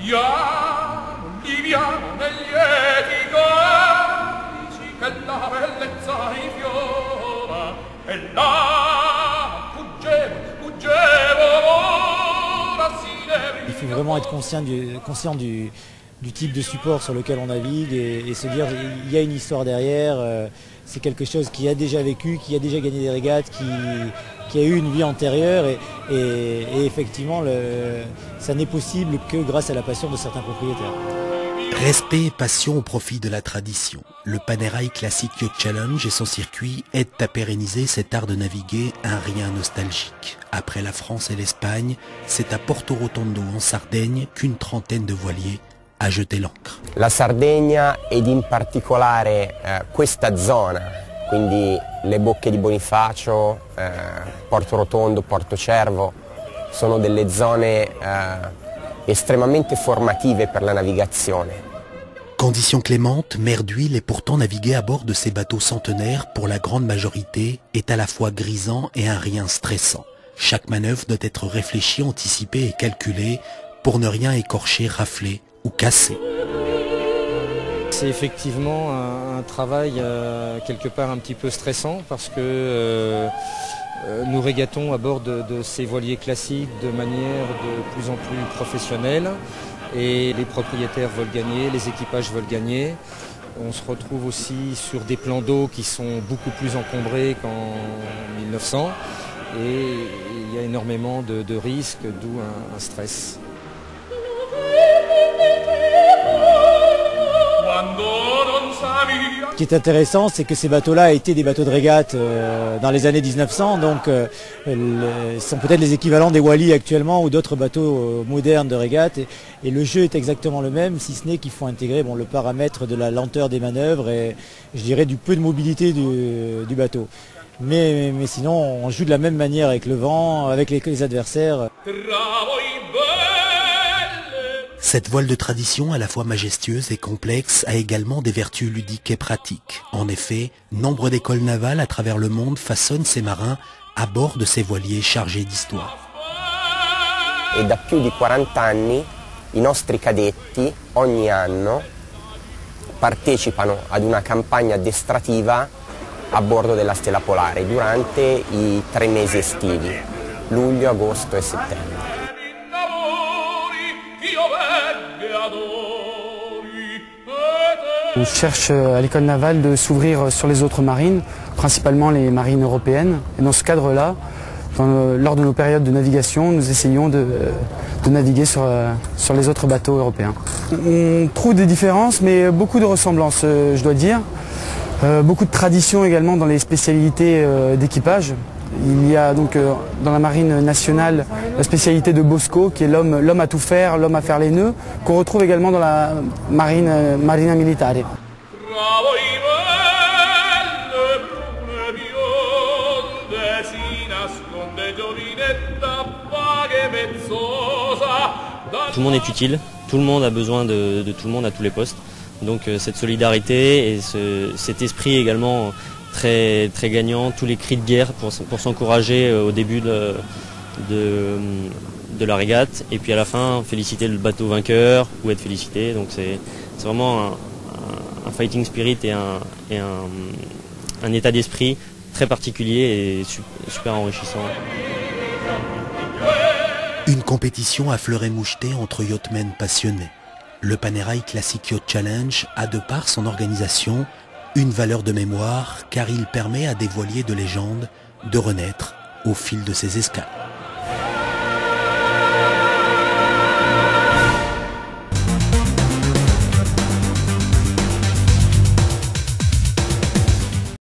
Viviamo, viviamo negli eti codici che la bellezza infiora e là fuggevo ora si ne Il faut vraiment être conscient du type de support sur lequel on navigue et se dire il y a une histoire derrière, c'est quelque chose qui a déjà vécu, qui a déjà gagné des régates, qui a eu une vie antérieure et effectivement ça n'est possible que grâce à la passion de certains propriétaires. Respect et passion au profit de la tradition. Le Panerai Classic Yacht Challenge et son circuit aident à pérenniser cet art de naviguer un rien nostalgique. Après la France et l'Espagne, c'est à Porto Rotondo en Sardaigne qu'une trentaine de voiliers a jeté l'ancre. La Sardegna ed in particolare questa zona, quindi le bocche di Bonifacio, Porto Rotondo, Porto Cervo, sono delle zone estremamente formative per la navigazione. Conditions clémentes, mer d'huile et pourtant naviguer à bord de ces bateaux centenaires pour la grande majorité est à la fois grisant et un rien stressant. Chaque manœuvre doit être réfléchie, anticipée et calculée pour ne rien écorcher, rafler ou casser. C'est effectivement un travail quelque part un petit peu stressant parce que nous régatons à bord de ces voiliers classiques de manière de plus en plus professionnelle et les propriétaires veulent gagner, les équipages veulent gagner. On se retrouve aussi sur des plans d'eau qui sont beaucoup plus encombrés qu'en 1900 et il y a énormément de risques, d'où un stress. Ce qui est intéressant, c'est que ces bateaux-là étaient des bateaux de régate dans les années 1900, donc sont peut-être les équivalents des Wally actuellement ou d'autres bateaux modernes de régate. Et le jeu est exactement le même, si ce n'est qu'il faut intégrer le paramètre de la lenteur des manœuvres et je dirais du peu de mobilité du bateau. Mais sinon, on joue de la même manière avec le vent, avec les adversaires. Cette voile de tradition, à la fois majestueuse et complexe, a également des vertus ludiques et pratiques. En effet, nombre d'écoles navales à travers le monde façonnent ces marins à bord de ces voiliers chargés d'histoire. E da più di 40 anni i nostri cadetti ogni anno partecipano ad una campagna addestrativa a bordo della Stella Polare durante i 3 mesi estivi, luglio, agosto e settembre. On cherche à l'école navale de s'ouvrir sur les autres marines, principalement les marines européennes. Et dans ce cadre-là, lors de nos périodes de navigation, nous essayons de naviguer sur les autres bateaux européens. On trouve des différences, mais beaucoup de ressemblances, je dois dire. Beaucoup de traditions également dans les spécialités d'équipage. Il y a donc dans la marine nationale la spécialité de Bosco qui est l'homme à tout faire, l'homme à faire les nœuds, qu'on retrouve également dans la marina militare. Tout le monde est utile, tout le monde a besoin de tout le monde à tous les postes. Donc cette solidarité et cet esprit également très gagnant, tous les cris de guerre pour s'encourager au début de la régate et puis à la fin féliciter le bateau vainqueur ou être félicité. Donc c'est vraiment un fighting spirit et un état d'esprit très particulier et super enrichissant. Une compétition à fleuret moucheté entre yachtmen passionnés. Le Panerai Classic Yacht Challenge a de par son organisation une valeur de mémoire car il permet à des voiliers de légende de renaître au fil de ses escales.